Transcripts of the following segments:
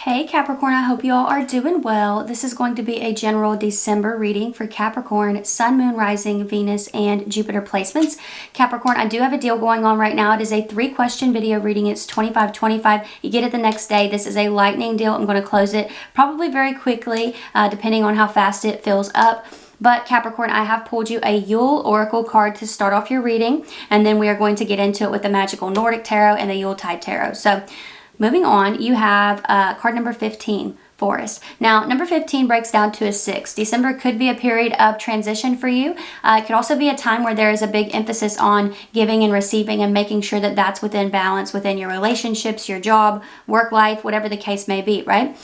Hey Capricorn, I hope you all are doing well. This is going to be a general December reading for Capricorn, Sun, Moon, Rising, Venus, and Jupiter placements. Capricorn, I do have a deal going on right now. It is a 3-question video reading. It's $25.25. You get it the next day. This is a lightning deal. I'm going to close it probably very quickly, depending on how fast it fills up. But Capricorn, I have pulled you a Yule Oracle card to start off your reading, and then we are going to get into it with the Magical Nordic Tarot and the Yuletide Tarot. So moving on, you have card number 15, Forest. Now, number 15 breaks down to a 6. December could be a period of transition for you. It could also be a time where there is a big emphasis on giving and receiving and making sure that that's within balance within your relationships, your job, work life, whatever the case may be, right?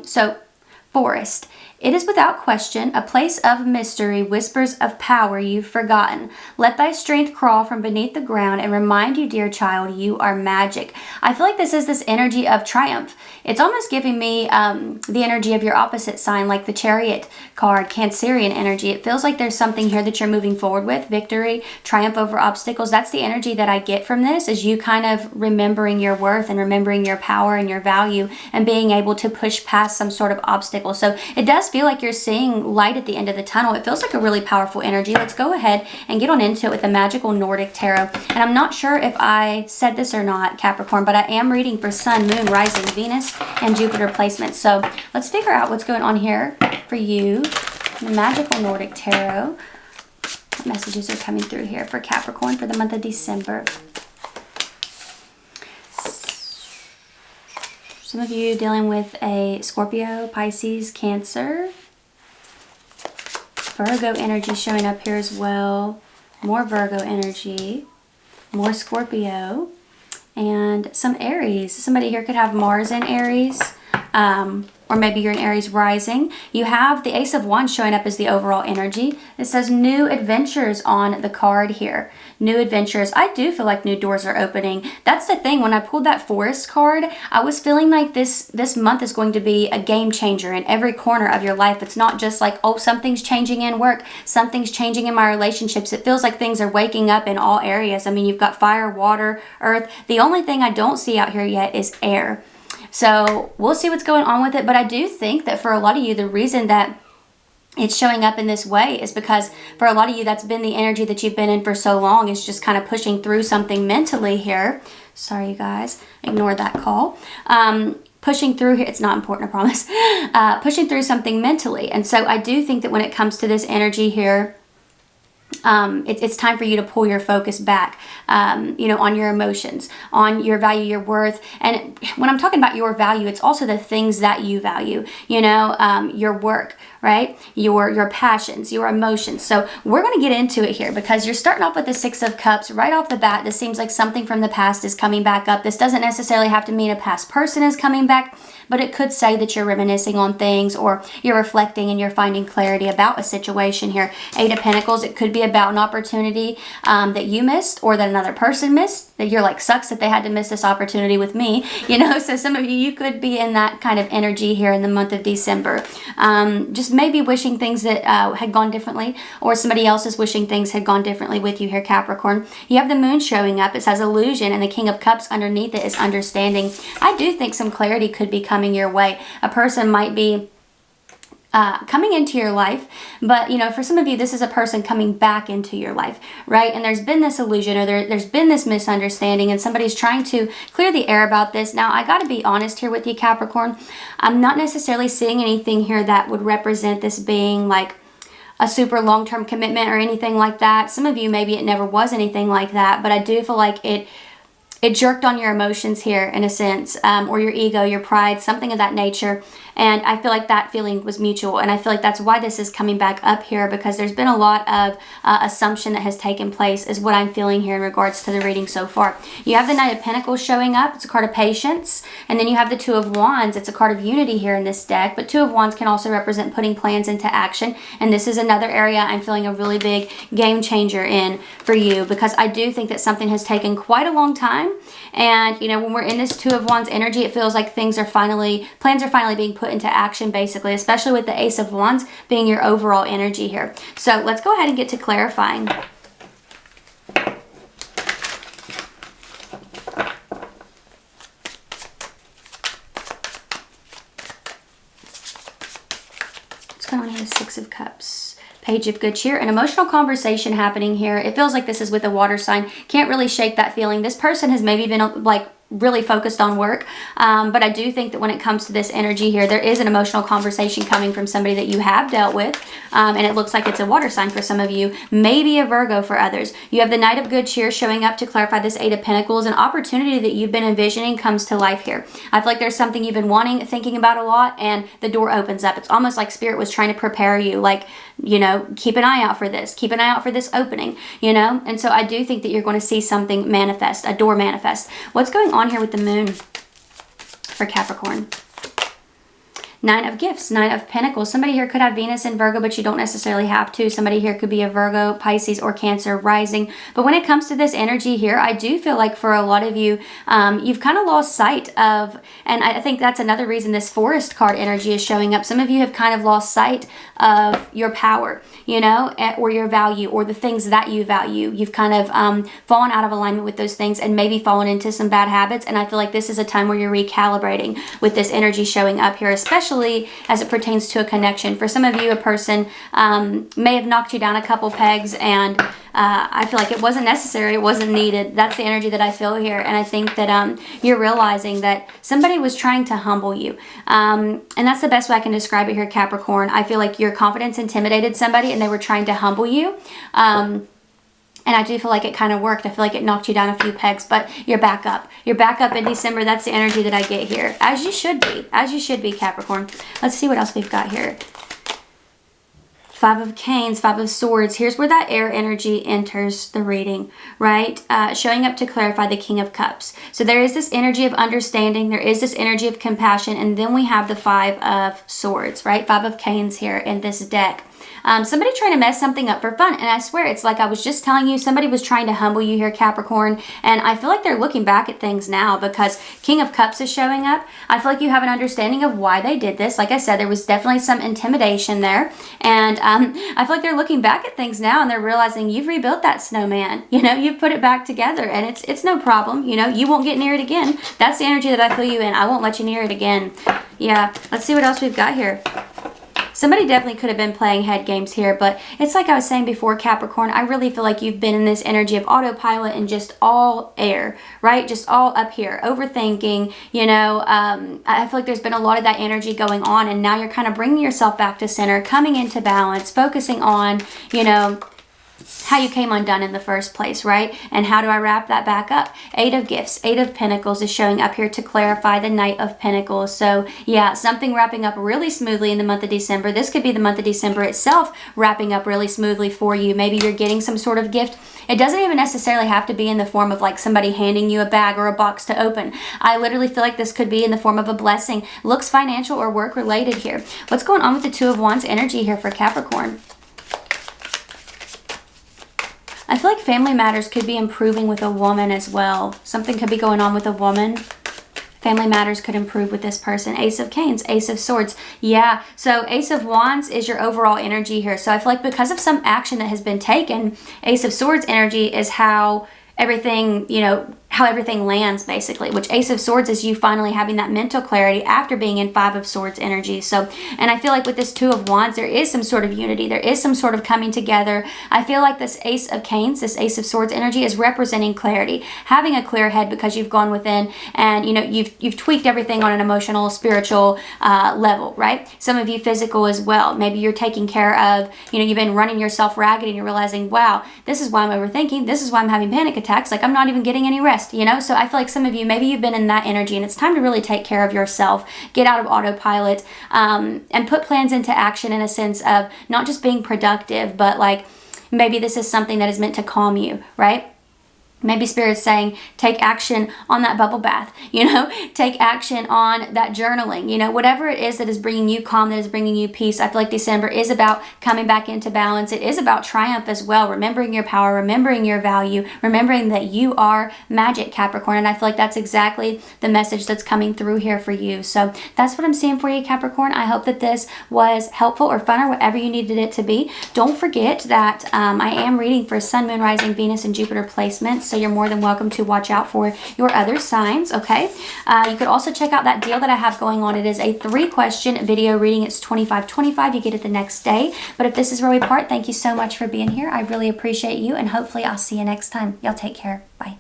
So, Forest. It is without question a place of mystery, whispers of power you've forgotten. Let thy strength crawl from beneath the ground and remind you, dear child, you are magic. I feel like this is this energy of triumph. It's almost giving me the energy of your opposite sign, like the Chariot card, Cancerian energy. It feels like there's something here that you're moving forward with, victory, triumph over obstacles. That's the energy that I get from this, is you kind of remembering your worth and remembering your power and your value and being able to push past some sort of obstacle. So it does feel like you're seeing light at the end of the tunnel. It feels like a really powerful energy. Let's go ahead and get on into it with the Magical Nordic Tarot. And I'm not sure if I said this or not, Capricorn, but I am reading for Sun, Moon, Rising, Venus, and Jupiter placements. So let's figure out what's going on here for you. The Magical Nordic Tarot. What messages are coming through here for Capricorn for the month of December? Some of you dealing with a Scorpio, Pisces, Cancer. Virgo energy showing up here as well. More Virgo energy. More Scorpio. And some Aries. Somebody here could have Mars in Aries. Or maybe you're in Aries rising. You have the Ace of Wands showing up as the overall energy. It says new adventures on the card here. New adventures. I do feel like new doors are opening. That's the thing. When I pulled that Forest card, I was feeling like this month is going to be a game changer in every corner of your life. It's not just like, oh, something's changing in work. Something's changing in my relationships. It feels like things are waking up in all areas. I mean, you've got fire, water, earth. The only thing I don't see out here yet is air. So we'll see what's going on with it. But I do think that for a lot of you, the reason that it's showing up in this way is because for a lot of you, that's been the energy that you've been in for so long. It's just kind of pushing through something mentally here. Sorry, you guys. Ignore that call. Pushing through here. It's not important, I promise. Pushing through something mentally. And so I do think that when it comes to this energy here, it's time for you to pull your focus back, on your emotions, on your value, your worth. And when I'm talking about your value, it's also the things that you value, your work, right? Your passions, your emotions. So we're going to get into it here because you're starting off with the 6 of Cups right off the bat. This seems like something from the past is coming back up. This doesn't necessarily have to mean a past person is coming back, but it could say that you're reminiscing on things or you're reflecting and you're finding clarity about a situation here. 8 of Pentacles, it could be about an opportunity that you missed or that another person missed, that you're like, sucks that they had to miss this opportunity with me, so some of you could be in that kind of energy here in the month of December. Just maybe wishing things that had gone differently, or somebody else is wishing things had gone differently with you here, Capricorn. You have the Moon showing up. It says illusion, and the King of Cups underneath it is understanding. I do think some clarity could be coming your way. A person might be coming into your life, but for some of you, this is a person coming back into your life, right? And there's been this illusion, or there's been this misunderstanding, and somebody's trying to clear the air about this. Now, I got to be honest here with you, Capricorn. I'm not necessarily seeing anything here that would represent this being like a super long-term commitment or anything like that. Some of you, maybe it never was anything like that, but I do feel like it jerked on your emotions here in a sense, or your ego, your pride, something of that nature. And I feel like that feeling was mutual. And I feel like that's why this is coming back up here, because there's been a lot of assumption that has taken place is what I'm feeling here in regards to the reading so far. You have the Knight of Pentacles showing up. It's a card of patience. And then you have the 2 of Wands. It's a card of unity here in this deck. But 2 of Wands can also represent putting plans into action. And this is another area I'm feeling a really big game changer in for you, because I do think that something has taken quite a long time. And, when we're in this 2 of Wands energy, it feels like plans are finally being put into action, basically, especially with the Ace of Wands being your overall energy here. So let's go ahead and get to clarifying. going on here? 6 of Cups. Page of Good Cheer. An emotional conversation happening here. It feels like this is with a water sign. Can't really shake that feeling. This person has maybe been like really focused on work, but I do think that when it comes to this energy here, there is an emotional conversation coming from somebody that you have dealt with, and it looks like it's a water sign for some of you, maybe a Virgo for others. You have the Knight of Good Cheer showing up to clarify this 8 of Pentacles. An opportunity that you've been envisioning comes to life here. I feel like there's something you've been wanting, thinking about a lot, and the door opens up. It's almost like Spirit was trying to prepare you, like, you know, keep an eye out for this, keep an eye out for this opening, you know. And so I do think that you're going to see something manifest, a door manifest. What's going on here with the moon for Capricorn? 9 of Gifts, 9 of Pentacles. Somebody here could have Venus in Virgo, but you don't necessarily have to. Somebody here could be a Virgo, Pisces, or Cancer rising. But when it comes to this energy here, I do feel like for a lot of you, you've kind of lost sight of, and I think that's another reason this Forest card energy is showing up. Some of you have kind of lost sight of your power, you know, or your value, or the things that you value. You've kind of fallen out of alignment with those things and maybe fallen into some bad habits. And I feel like this is a time where you're recalibrating with this energy showing up here, especially as it pertains to a connection. For some of you, a person may have knocked you down a couple pegs, and I feel like it wasn't necessary, it wasn't needed. That's the energy that I feel here. And I think that you're realizing that somebody was trying to humble you. And that's the best way I can describe it here, Capricorn. I feel like your confidence intimidated somebody and they were trying to humble you. And I do feel like it kind of worked. I feel like it knocked you down a few pegs, but you're back up. You're back up in December. That's the energy that I get here. As you should be. As you should be, Capricorn. Let's see what else we've got here. 5 of Canes, 5 of Swords. Here's where that air energy enters the reading, right? Showing up to clarify the King of Cups. So there is this energy of understanding. There is this energy of compassion. And then we have the 5 of Swords, right? 5 of Canes here in this deck. Somebody trying to mess something up for fun. And I swear, it's like I was just telling you, somebody was trying to humble you here, Capricorn. And I feel like they're looking back at things now because King of Cups is showing up. I feel like you have an understanding of why they did this. Like I said, there was definitely some intimidation there. And I feel like they're looking back at things now and they're realizing you've rebuilt that snowman. You know, you've put it back together and it's no problem. You know, you won't get near it again. That's the energy that I feel you in. I won't let you near it again. Yeah, let's see what else we've got here. Somebody definitely could have been playing head games here, but it's like I was saying before, Capricorn, I really feel like you've been in this energy of autopilot and just all air, right? Just all up here, overthinking, you know. I feel like there's been a lot of that energy going on, and now you're kind of bringing yourself back to center, coming into balance, focusing on, you know, how you came undone in the first place, right? And how do I wrap that back up? 8 of Gifts, 8 of Pentacles is showing up here to clarify the Knight of Pentacles. So yeah, something wrapping up really smoothly in the month of December. This could be the month of December itself wrapping up really smoothly for you. Maybe you're getting some sort of gift. It doesn't even necessarily have to be in the form of like somebody handing you a bag or a box to open. I literally feel like this could be in the form of a blessing. Looks financial or work related here. What's going on with the 2 of Wands energy here for Capricorn? I feel like family matters could be improving with a woman as well. Something could be going on with a woman. Family matters could improve with this person. Ace of Canes, Ace of Swords. Yeah, so Ace of Wands is your overall energy here. So I feel like because of some action that has been taken, Ace of Swords energy is how everything, you know, how everything lands basically, which Ace of Swords is you finally having that mental clarity after being in 5 of Swords energy. So, and I feel like with this 2 of Wands, there is some sort of unity. There is some sort of coming together. I feel like this Ace of Canes, this Ace of Swords energy is representing clarity, having a clear head because you've gone within and, you know, you've tweaked everything on an emotional, spiritual level, right? Some of you physical as well. Maybe you're taking care of, you know, you've been running yourself ragged and you're realizing, wow, this is why I'm overthinking. This is why I'm having panic attacks. Like I'm not even getting any rest. You know, so I feel like some of you, maybe you've been in that energy and it's time to really take care of yourself, get out of autopilot, and put plans into action in a sense of not just being productive, but like maybe this is something that is meant to calm you, right? Maybe Spirit's saying, take action on that bubble bath, you know, take action on that journaling, you know, whatever it is that is bringing you calm, that is bringing you peace. I feel like December is about coming back into balance. It is about triumph as well, remembering your power, remembering your value, remembering that you are magic, Capricorn. And I feel like that's exactly the message that's coming through here for you. So that's what I'm seeing for you, Capricorn. I hope that this was helpful or fun or whatever you needed it to be. Don't forget that I am reading for Sun, Moon, Rising, Venus, and Jupiter placements. so you're more than welcome to watch out for your other signs, okay? You could also check out that deal that I have going on. It is a 3-question video reading. It's $25.25. You get it the next day. But if this is where we part, thank you so much for being here. I really appreciate you, and hopefully I'll see you next time. Y'all take care. Bye.